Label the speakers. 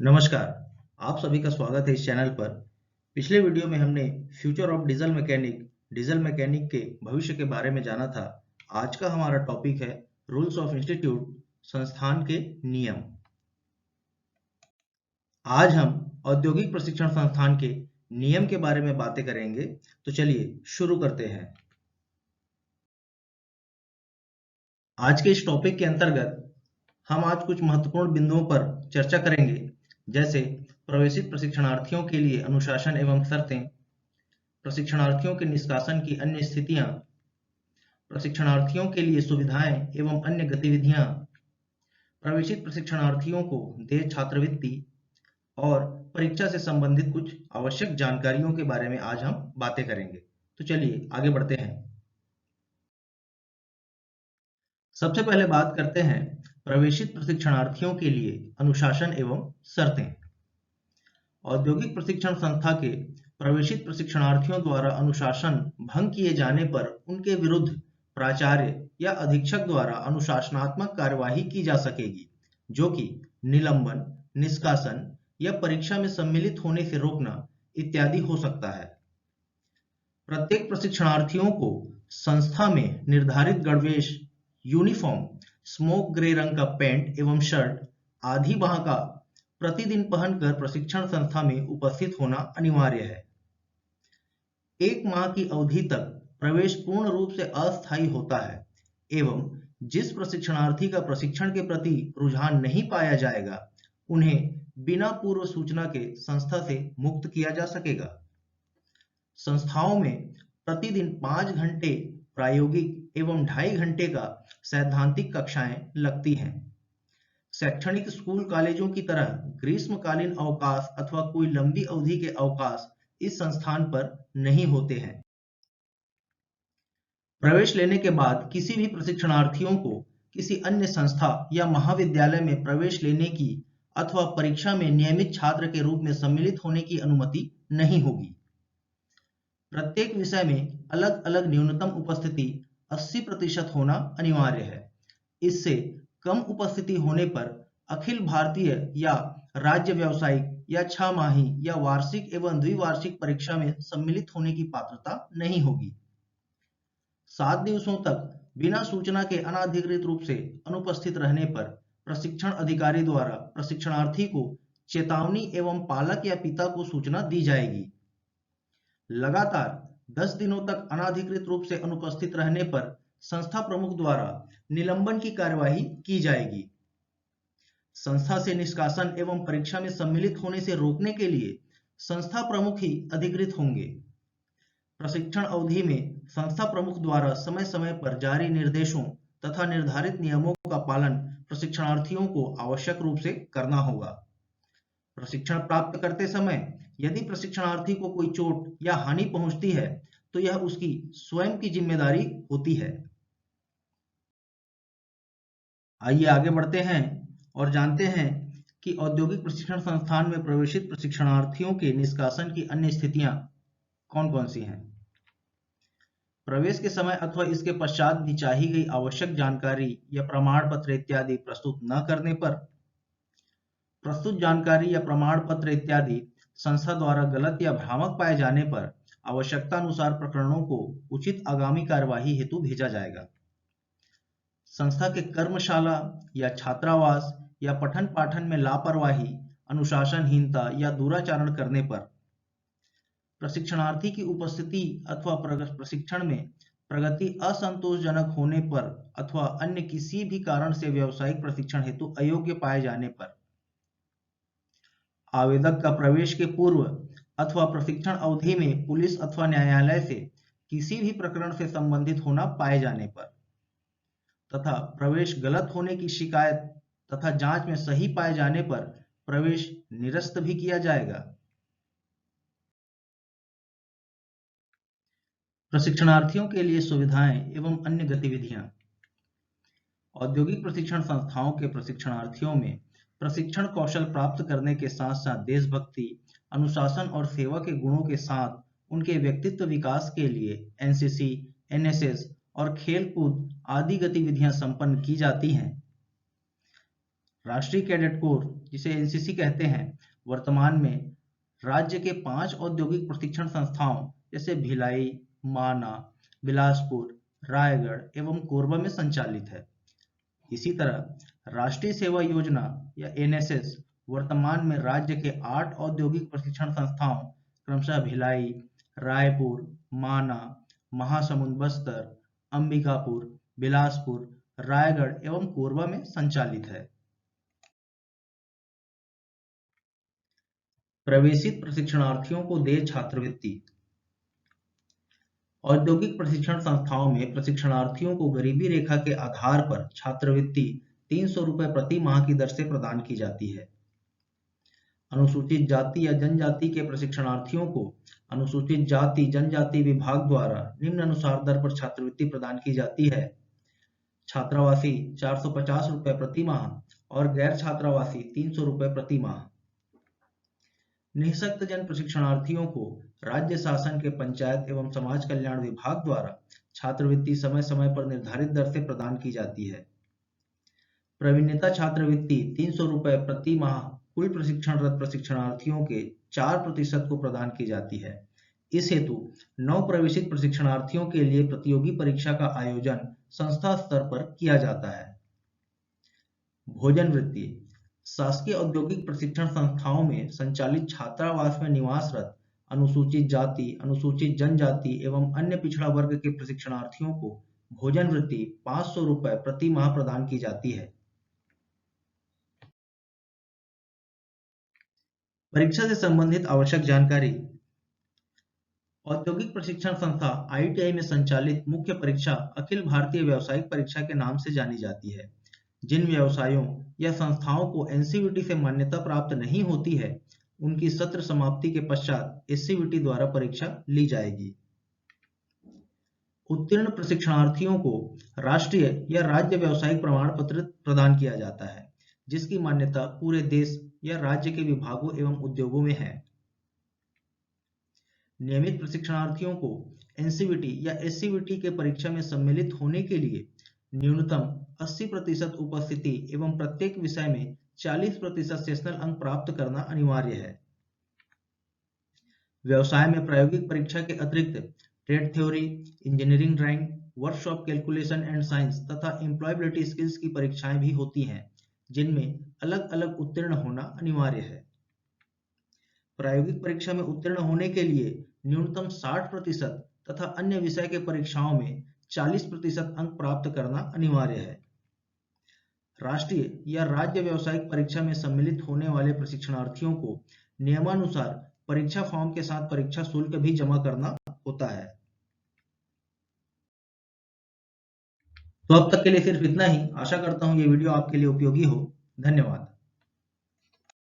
Speaker 1: नमस्कार, आप सभी का स्वागत है इस चैनल पर। पिछले वीडियो में हमने फ्यूचर ऑफ डीजल मैकेनिक के भविष्य के बारे में जाना था। आज का हमारा टॉपिक है रूल्स ऑफ इंस्टीट्यूट, संस्थान के नियम। आज हम औद्योगिक प्रशिक्षण संस्थान के नियम के बारे में बातें करेंगे। तो चलिए शुरू करते हैं। आज के इस टॉपिक के अंतर्गत हम आज कुछ महत्वपूर्ण बिंदुओं पर चर्चा करेंगे, जैसे प्रवेशित प्रशिक्षणार्थियों के लिए अनुशासन एवं शर्तें, प्रशिक्षणार्थियों के निष्कासन की अन्य स्थितियां, प्रशिक्षणार्थियों के लिए सुविधाएं एवं अन्य गतिविधियां, प्रवेशित प्रशिक्षणार्थियों को देय छात्रवृत्ति और परीक्षा से संबंधित कुछ आवश्यक जानकारियों के बारे में आज हम बातें करेंगे। तो चलिए आगे बढ़ते हैं। सबसे पहले बात करते हैं प्रवेशित प्रशिक्षणार्थियों के लिए अनुशासन एवं शर्तें। औद्योगिक प्रशिक्षण संस्था के प्रवेशित प्रशिक्षणार्थियों द्वारा अनुशासन भंग किए जाने पर उनके विरुद्ध प्राचार्य या अधीक्षक द्वारा अनुशासनात्मक कार्यवाही की जा सकेगी, जो कि निलंबन, निष्कासन या परीक्षा में सम्मिलित होने से रोकना इत्यादि हो सकता है। प्रत्येक प्रशिक्षणार्थियों को संस्था में निर्धारित गणवेश, यूनिफॉर्म, स्मोक ग्रे रंग का पैंट एवं शर्ट आधी बाह का प्रतिदिन पहनकर प्रशिक्षण संस्था में उपस्थित होना अनिवार्य है। 1 माह की अवधि तक प्रवेश पूर्ण रूप से अस्थायी होता है एवं जिस प्रशिक्षणार्थी का प्रशिक्षण के प्रति रुझान नहीं पाया जाएगा, उन्हें बिना पूर्व सूचना के संस्था से मुक्त किया जा सकेगा। संस्थाओं में प्रतिदिन 5 घंटे प्रायोगिक एवं 2.5 घंटे का सैद्धांतिक कक्षाएं लगती हैं। शैक्षणिक स्कूल कॉलेजों की तरह ग्रीष्मकालीन अवकाश अथवा कोई लंबी अवधि के अवकाश इस संस्थान पर नहीं होते हैं। प्रवेश लेने के बाद किसी भी प्रशिक्षणार्थियों को किसी अन्य संस्था या महाविद्यालय में प्रवेश लेने की अथवा परीक्षा में नियमित छात्र के रूप में सम्मिलित होने की अनुमति नहीं होगी। प्रत्येक विषय में अलग अलग न्यूनतम उपस्थिति 80% होना अनिवार्य है। इससे कम उपस्थिति होने पर अखिल भारतीय या राज्य व्यावसायिक या 6 माही या वार्षिक एवं द्विवार्षिक परीक्षा में सम्मिलित होने की पात्रता नहीं होगी। 7 दिवसों तक बिना सूचना के अनाधिकृत रूप से अनुपस्थित रहने पर प्रशिक्षण अधिकारी द्वारा प्रशिक्षणार्थी को चेतावनी एवं पालक या पिता को सूचना दी जाएगी। लगातार 10 दिनों तक अनाधिकृत रूप से अनुपस्थित रहने पर संस्था प्रमुख द्वारा निलंबन की कार्यवाही की जाएगी। संस्था से निष्कासन एवं परीक्षा में सम्मिलित होने से रोकने के लिए संस्था प्रमुख ही अधिकृत होंगे। प्रशिक्षण अवधि में संस्था प्रमुख द्वारा समय समय पर जारी निर्देशों तथा निर्धारित नियमों का पालन प्रशिक्षणार्थियों को आवश्यक रूप से करना होगा। प्रशिक्षण प्राप्त करते समय यदि प्रशिक्षणार्थी को कोई चोट या हानि पहुंचती है, तो यह उसकी स्वयं की जिम्मेदारी होती है। आइए आगे बढ़ते हैं और जानते हैं कि औद्योगिक प्रशिक्षण संस्थान में प्रवेशित प्रशिक्षणार्थियों के निष्कासन की अन्य स्थितियां कौन-कौन सी हैं। प्रवेश के समय अथवा इसके पश्चात भी चाही गई आवश्यक जानकारी या प्रमाण पत्र इत्यादि प्रस्तुत न करने पर, प्रस्तुत जानकारी या प्रमाण पत्र इत्यादि संस्था द्वारा गलत या भ्रामक पाए जाने पर आवश्यकता अनुसार प्रकरणों को उचित आगामी कार्यवाही हेतु भेजा जाएगा। संस्था के कर्मशाला या छात्रावास या पठन पाठन में लापरवाही, अनुशासनहीनता या दुराचरण करने पर, प्रशिक्षणार्थी की उपस्थिति अथवा प्रशिक्षण में प्रगति असंतोषजनक होने पर अथवा अन्य किसी भी कारण से व्यावसायिक प्रशिक्षण हेतु अयोग्य पाए जाने पर, आवेदक का प्रवेश के पूर्व अथवा प्रशिक्षण अवधि में पुलिस अथवा न्यायालय से किसी भी प्रकरण से संबंधित होना पाए जाने पर, तथा प्रवेश गलत होने की शिकायत तथा जांच में सही पाए जाने पर प्रवेश निरस्त भी किया जाएगा। प्रशिक्षणार्थियों के लिए सुविधाएं एवं अन्य गतिविधियां। औद्योगिक प्रशिक्षण संस्थाओं के प्रशिक्षणार्थियों में प्रशिक्षण कौशल प्राप्त करने के साथ साथ देशभक्ति, अनुशासन और सेवा के गुणों के साथ उनके व्यक्तित्व विकास के लिए एनसीसी, एनएसएस और खेल कूद आदि गतिविधियां संपन्न की जाती हैं। राष्ट्रीय कैडेट कोर, जिसे एनसीसी कहते हैं, वर्तमान में राज्य के 5 औद्योगिक प्रशिक्षण संस्थाओं जैसे भिलाई, माना, बिलासपुर, रायगढ़ एवं कोरबा में संचालित है। इसी तरह राष्ट्रीय सेवा योजना या एनएसएस वर्तमान में राज्य के 8 औद्योगिक प्रशिक्षण संस्थाओं क्रमशः भिलाई, रायपुर, माना, महासमुंद बस्तर, अंबिकापुर, बिलासपुर, रायगढ़ एवं कोरबा में संचालित है। प्रवेशित प्रशिक्षणार्थियों को दे छात्रवृत्ति। औद्योगिक प्रशिक्षण संस्थाओं में प्रशिक्षणार्थियों को गरीबी रेखा के आधार पर छात्रवृत्ति 300 रुपये प्रति माह की दर से प्रदान की जाती है। अनुसूचित जाति या जनजाति के प्रशिक्षणार्थियों को अनुसूचित जाति जनजाति विभाग द्वारा निम्नानुसार दर पर छात्रवृत्ति प्रदान की जाती है। छात्रावासी 450 रुपये प्रति माह और गैर छात्रावासी 300 रुपये प्रति माह। निःशक्त जन प्रशिक्षणार्थियों को राज्य शासन के पंचायत एवं समाज कल्याण विभाग द्वारा छात्रवृत्ति समय समय पर निर्धारित दर से प्रदान की जाती है। प्रवीणता छात्रवृत्ति 300 रुपये प्रति माह कुल प्रशिक्षणरत प्रशिक्षणार्थियों के 4% को प्रदान की जाती है। इस हेतु नव प्रवेशित प्रशिक्षणार्थियों के लिए प्रतियोगी परीक्षा का आयोजन संस्था स्तर पर किया जाता है। भोजन वृत्ति शासकीय औद्योगिक प्रशिक्षण संस्थाओं में संचालित छात्रावास में निवासरत अनुसूचित जाति, अनुसूचित जनजाति एवं अन्य पिछड़ा वर्ग के प्रशिक्षणार्थियों को भोजन वृत्ति 500 रुपये प्रति माह प्रदान की जाती है। परीक्षा से संबंधित आवश्यक जानकारी। औद्योगिक प्रशिक्षण संस्था आईटीआई में संचालित मुख्य परीक्षा अखिल भारतीय व्यावसायिक परीक्षा के नाम से जानी जाती है। जिन व्यवसायों या संस्थाओं को एनसीवीटी से मान्यता प्राप्त नहीं होती है, उनकी सत्र समाप्ति के पश्चात एससीवीटी द्वारा परीक्षा ली जाएगी। उत्तीर्ण प्रशिक्षणार्थियों को राष्ट्रीय या राज्य व्यावसायिक प्रमाण पत्र प्रदान किया जाता है, जिसकी मान्यता पूरे देश या राज्य के विभागों एवं उद्योगों में है। नियमित प्रशिक्षणार्थियों को एनसीवीटी या एससीवीटी के परीक्षा में सम्मिलित होने के लिए न्यूनतम 80% उपस्थिति एवं प्रत्येक विषय में 40% सेशनल अंक प्राप्त करना अनिवार्य है। व्यवसाय में प्रायोगिक परीक्षा के अतिरिक्त trade theory, engineering drawing, workshop calculation and science तथा एम्प्लॉयबिलिटी स्किल्स की परीक्षाएं भी होती हैं, जिनमें अलग अलग उत्तीर्ण होना अनिवार्य है। प्रायोगिक परीक्षा में उत्तीर्ण होने के लिए न्यूनतम 60% तथा अन्य विषय के परीक्षाओं में 40% अंक प्राप्त करना अनिवार्य है। राष्ट्रीय या राज्य व्यावसायिक परीक्षा में सम्मिलित होने वाले प्रशिक्षणार्थियों को नियमानुसार परीक्षा फॉर्म के साथ परीक्षा शुल्क भी जमा करना होता है। तो अब तक के लिए सिर्फ इतना ही। आशा करता हूँ ये वीडियो आपके लिए उपयोगी हो। धन्यवाद।